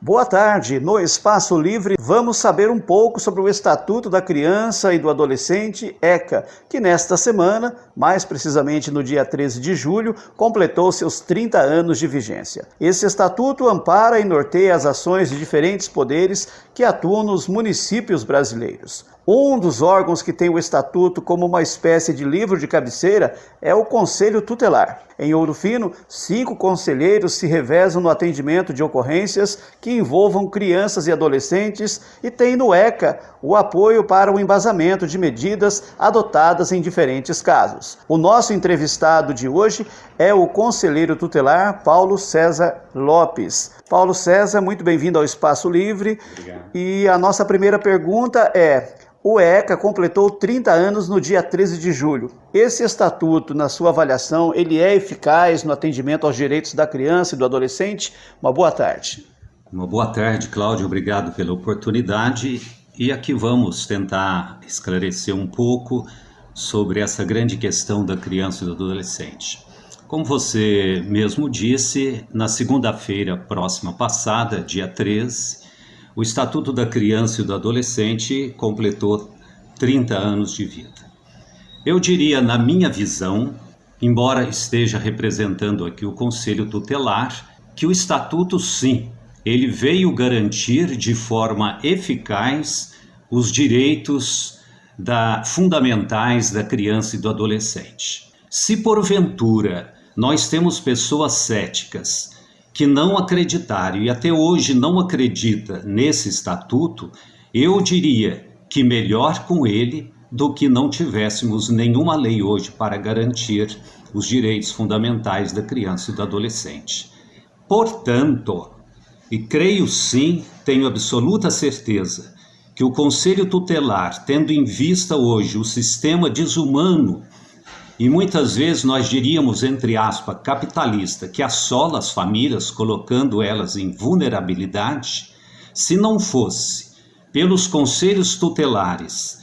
Boa tarde. No Espaço Livre, vamos saber um pouco sobre o Estatuto da Criança e do Adolescente, ECA, que nesta semana, mais precisamente no dia 13 de julho, completou seus 30 anos de vigência. Esse estatuto ampara e norteia as ações de diferentes poderes que atuam nos municípios brasileiros. Um dos órgãos que tem o estatuto como uma espécie de livro de cabeceira é o Conselho Tutelar. Em Ouro Fino, 5 conselheiros se revezam no atendimento de ocorrências que envolvam crianças e adolescentes e tem no ECA o apoio para o embasamento de medidas adotadas em diferentes casos. O nosso entrevistado de hoje é o conselheiro tutelar Paulo César Lopes. Paulo César, muito bem-vindo ao Espaço Livre. Obrigado. E a nossa primeira pergunta é: o ECA completou 30 anos no dia 13 de julho. Esse estatuto, na sua avaliação, ele é eficaz no atendimento aos direitos da criança e do adolescente? Uma boa tarde. Uma boa tarde, Cláudio. Obrigado pela oportunidade. E aqui vamos tentar esclarecer um pouco sobre essa grande questão da criança e do adolescente. Como você mesmo disse, na segunda-feira próxima passada, dia 13, o Estatuto da Criança e do Adolescente completou 30 anos de vida. Eu diria, na minha visão, embora esteja representando aqui o Conselho Tutelar, que o Estatuto, sim, ele veio garantir de forma eficaz os direitos fundamentais da criança e do adolescente. Se porventura nós temos pessoas céticas que não acreditaram e até hoje não acredita nesse estatuto, eu diria que melhor com ele do que não tivéssemos nenhuma lei hoje para garantir os direitos fundamentais da criança e do adolescente. Portanto, e creio sim, tenho absoluta certeza, que o Conselho Tutelar, tendo em vista hoje o sistema desumano e muitas vezes nós diríamos, entre aspas, capitalista, que assola as famílias, colocando elas em vulnerabilidade, se não fosse pelos conselhos tutelares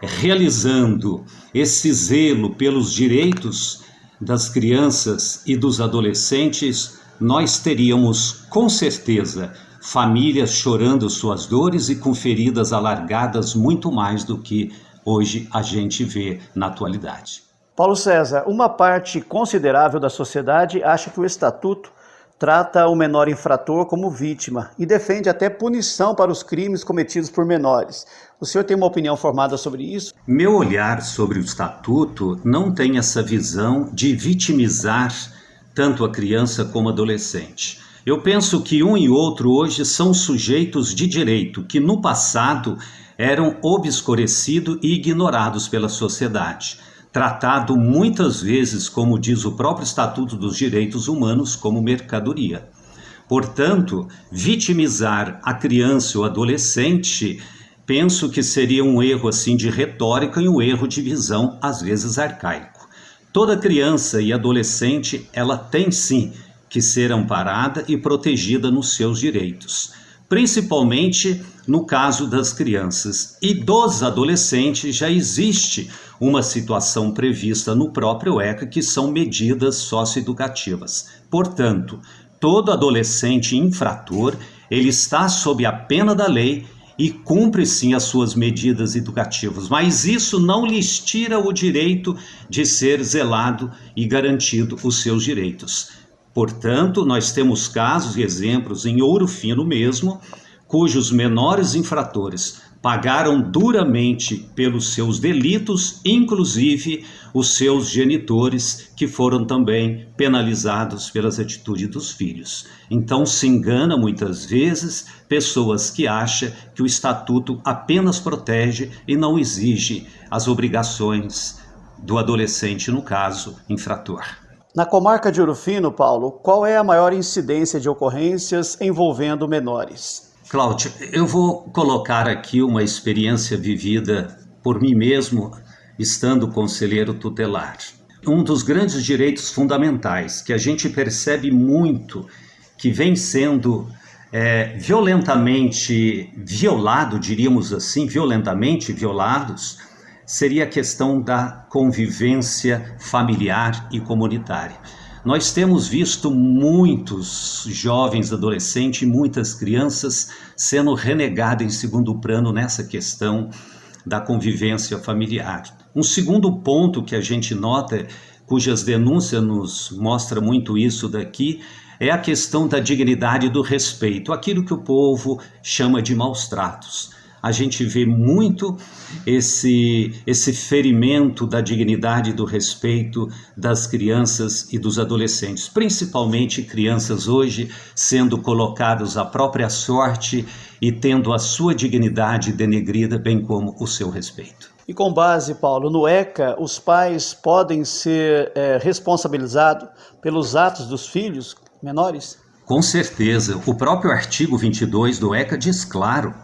realizando esse zelo pelos direitos das crianças e dos adolescentes, nós teríamos, com certeza, famílias chorando suas dores e com feridas alargadas muito mais do que hoje a gente vê na atualidade. Paulo César, uma parte considerável da sociedade acha que o Estatuto trata o menor infrator como vítima e defende até punição para os crimes cometidos por menores. O senhor tem uma opinião formada sobre isso? Meu olhar sobre o Estatuto não tem essa visão de vitimizar tanto a criança como o adolescente. Eu penso que um e outro hoje são sujeitos de direito que no passado eram obscurecidos e ignorados pela sociedade. Tratado muitas vezes, como diz o próprio Estatuto dos Direitos Humanos, como mercadoria. Portanto, vitimizar a criança ou adolescente, penso que seria um erro assim de retórica e um erro de visão, às vezes arcaico. Toda criança e adolescente, ela tem sim que ser amparada e protegida nos seus direitos, principalmente no caso das crianças e dos adolescentes. Já existe uma situação prevista no próprio ECA, que são medidas socioeducativas. Portanto, todo adolescente infrator, ele está sob a pena da lei e cumpre sim as suas medidas educativas, mas isso não lhes tira o direito de ser zelado e garantido os seus direitos. Portanto, nós temos casos e exemplos em Ouro Fino mesmo, cujos menores infratores pagaram duramente pelos seus delitos, inclusive os seus genitores, que foram também penalizados pelas atitudes dos filhos. Então se engana muitas vezes pessoas que acham que o Estatuto apenas protege e não exige as obrigações do adolescente, no caso, infrator. Na comarca de Ouro Fino, Paulo, qual é a maior incidência de ocorrências envolvendo menores? Cláudio, eu vou colocar aqui uma experiência vivida por mim mesmo, estando conselheiro tutelar. Um dos grandes direitos fundamentais que a gente percebe muito que vem sendo violentamente violado, diríamos assim, violentamente violados, seria a questão da convivência familiar e comunitária. nós temos visto muitos jovens, adolescentes e muitas crianças sendo renegadas em segundo plano nessa questão da convivência familiar. Um segundo ponto que a gente nota, cujas denúncias nos mostram muito isso daqui, é a questão da dignidade e do respeito, aquilo que o povo chama de maus tratos. A gente vê muito esse ferimento da dignidade e do respeito das crianças e dos adolescentes, principalmente crianças hoje sendo colocadas à própria sorte e tendo a sua dignidade denegrida, bem como o seu respeito. E com base, Paulo, no ECA, os pais podem ser responsabilizados pelos atos dos filhos menores? Com certeza, o próprio artigo 22 do ECA diz claro: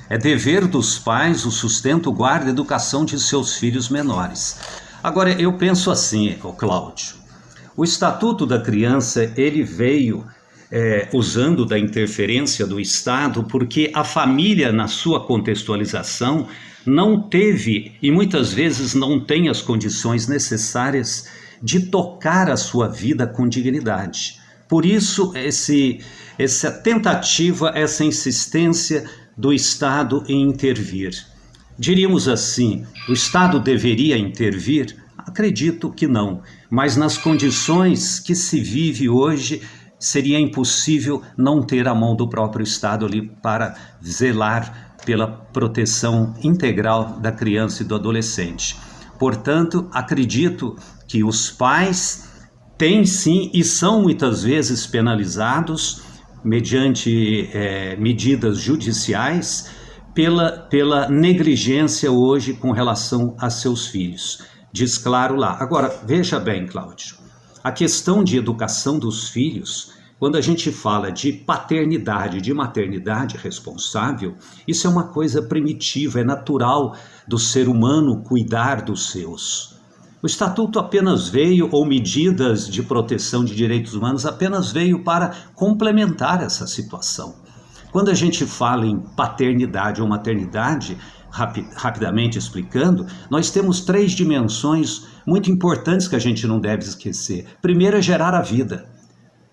é dever dos pais o sustento, guarda e educação de seus filhos menores. Agora, eu penso assim, Cláudio, o Estatuto da Criança, ele veio usando da interferência do Estado, porque a família, na sua contextualização, não teve e muitas vezes não tem as condições necessárias de tocar a sua vida com dignidade. Por isso, essa tentativa, essa insistência do Estado em intervir. Diríamos assim, o Estado deveria intervir? Acredito que não, mas nas condições que se vive hoje, seria impossível não ter a mão do próprio Estado ali para zelar pela proteção integral da criança e do adolescente. Portanto, acredito que os pais têm sim e são muitas vezes penalizados mediante medidas judiciais pela negligência hoje com relação a seus filhos. Diz claro lá. Agora, veja bem, Cláudio, a questão de educação dos filhos, quando a gente fala de paternidade, de maternidade responsável, isso é uma coisa primitiva, é natural do ser humano cuidar dos seus. O Estatuto apenas veio, ou medidas de proteção de direitos humanos, apenas veio para complementar essa situação. Quando a gente fala em paternidade ou maternidade, rapidamente explicando, nós temos 3 dimensões muito importantes que a gente não deve esquecer. Primeiro é gerar a vida.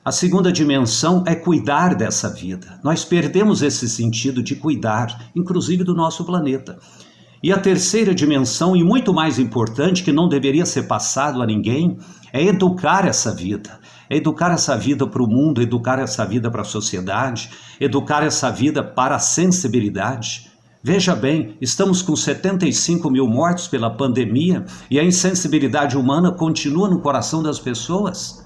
A segunda dimensão é cuidar dessa vida. Nós perdemos esse sentido de cuidar, inclusive do nosso planeta. E a terceira dimensão, e muito mais importante, que não deveria ser passado a ninguém, é educar essa vida. É educar essa vida para o mundo, educar essa vida para a sociedade, educar essa vida para a sensibilidade. Veja bem, estamos com 75 mil mortos pela pandemia e a insensibilidade humana continua no coração das pessoas.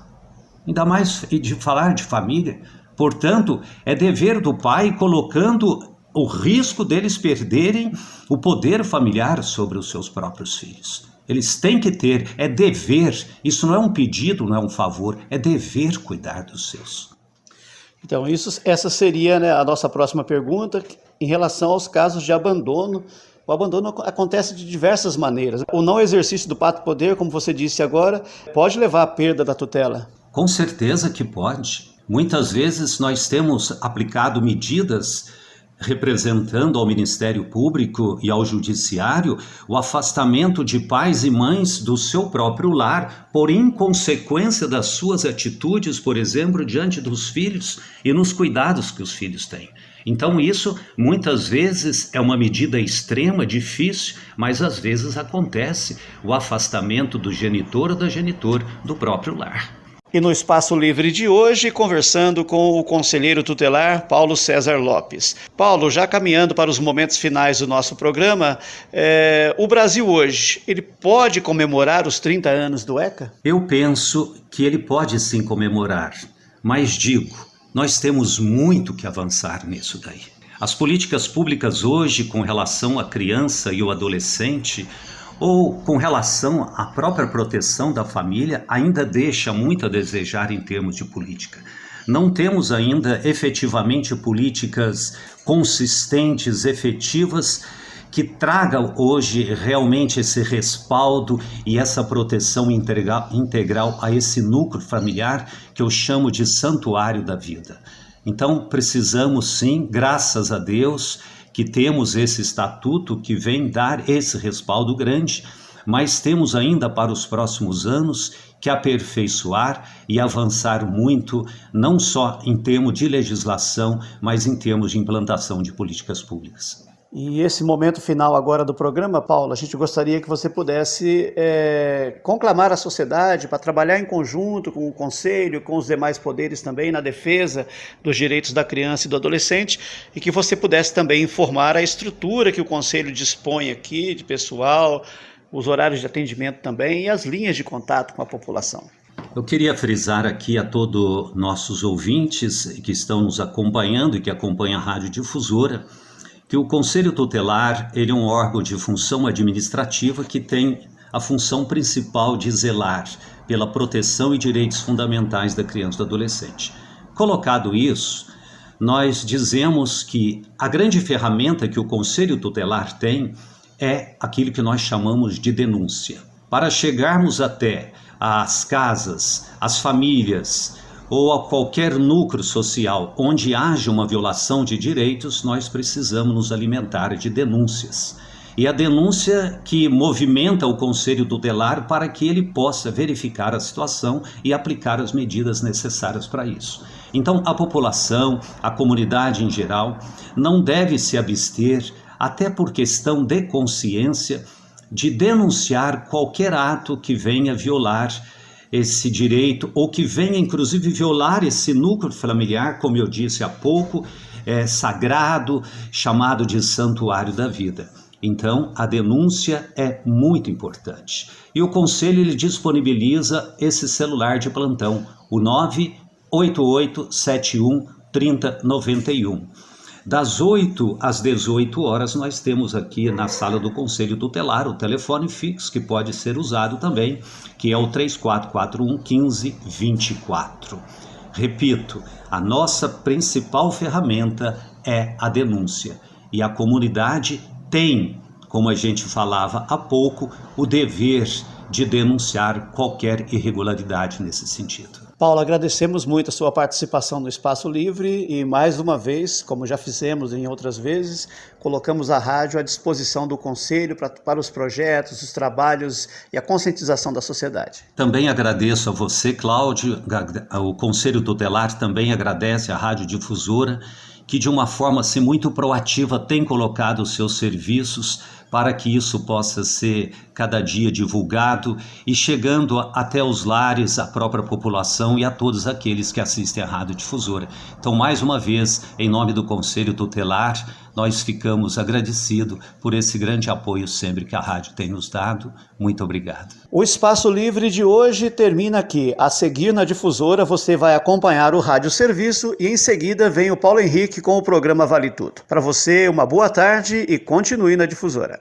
Ainda mais de falar de família. Portanto, é dever do pai colocando o risco deles perderem o poder familiar sobre os seus próprios filhos. Eles têm que ter, é dever, isso não é um pedido, não é um favor, é dever cuidar dos seus. Então, essa seria, né, a nossa próxima pergunta em relação aos casos de abandono. O abandono acontece de diversas maneiras. O não exercício do pacto poder, como você disse agora, pode levar à perda da tutela? Com certeza que pode. Muitas vezes nós temos aplicado medidas representando ao Ministério Público e ao Judiciário o afastamento de pais e mães do seu próprio lar por inconsequência das suas atitudes, por exemplo, diante dos filhos e nos cuidados que os filhos têm. Então isso muitas vezes é uma medida extrema, difícil, mas às vezes acontece o afastamento do genitor ou da genitora do próprio lar. E no Espaço Livre de hoje, conversando com o conselheiro tutelar Paulo César Lopes. Paulo, já caminhando para os momentos finais do nosso programa, o Brasil hoje, ele pode comemorar os 30 anos do ECA? Eu penso que ele pode sim comemorar, mas digo, nós temos muito que avançar nisso daí. As políticas públicas hoje com relação à criança e ao adolescente, ou com relação à própria proteção da família, ainda deixa muito a desejar em termos de política. Não temos ainda efetivamente políticas consistentes, efetivas, que tragam hoje realmente esse respaldo e essa proteção integral a esse núcleo familiar que eu chamo de santuário da vida. Então precisamos sim, graças a Deus, que temos esse estatuto que vem dar esse respaldo grande, mas temos ainda para os próximos anos que aperfeiçoar e avançar muito, não só em termos de legislação, mas em termos de implantação de políticas públicas. E esse momento final agora do programa, Paulo, a gente gostaria que você pudesse conclamar a sociedade para trabalhar em conjunto com o Conselho, com os demais poderes também na defesa dos direitos da criança e do adolescente, e que você pudesse também informar a estrutura que o Conselho dispõe aqui, de pessoal, os horários de atendimento também e as linhas de contato com a população. Eu queria frisar aqui a todos nossos ouvintes que estão nos acompanhando e que acompanham a Rádio Difusora, que o Conselho Tutelar ele é um órgão de função administrativa que tem a função principal de zelar pela proteção e direitos fundamentais da criança e do adolescente. Colocado isso, nós dizemos que a grande ferramenta que o Conselho Tutelar tem é aquilo que nós chamamos de denúncia. Para chegarmos até as casas, as famílias, ou a qualquer núcleo social onde haja uma violação de direitos, nós precisamos nos alimentar de denúncias. E a denúncia que movimenta o Conselho Tutelar para que ele possa verificar a situação e aplicar as medidas necessárias para isso. Então, a população, a comunidade em geral, não deve se abster, até por questão de consciência, de denunciar qualquer ato que venha violar esse direito ou que venha inclusive violar esse núcleo familiar, como eu disse há pouco, sagrado, chamado de santuário da vida. Então, a denúncia é muito importante. E o Conselho ele disponibiliza esse celular de plantão, o 988713091. Das 8 às 18 horas nós temos aqui na sala do Conselho Tutelar o telefone fixo que pode ser usado também, que é o 3441-1524. Repito, a nossa principal ferramenta é a denúncia e a comunidade tem, como a gente falava há pouco, o dever de denunciar qualquer irregularidade nesse sentido. Paulo, agradecemos muito a sua participação no Espaço Livre e mais uma vez, como já fizemos em outras vezes, colocamos a rádio à disposição do Conselho para os projetos, os trabalhos e a conscientização da sociedade. Também agradeço a você, Cláudio, o Conselho Tutelar também agradece à Rádio Difusora, que de uma forma assim, muito proativa tem colocado os seus serviços para que isso possa ser cada dia divulgado e chegando até os lares, a própria população e a todos aqueles que assistem à Rádio Difusora. Então, mais uma vez, em nome do Conselho Tutelar, nós ficamos agradecidos por esse grande apoio sempre que a rádio tem nos dado. Muito obrigado. O Espaço Livre de hoje termina aqui. A seguir na Difusora você vai acompanhar o Rádio Serviço e em seguida vem o Paulo Henrique com o programa Vale Tudo. Para você, uma boa tarde e continue na Difusora.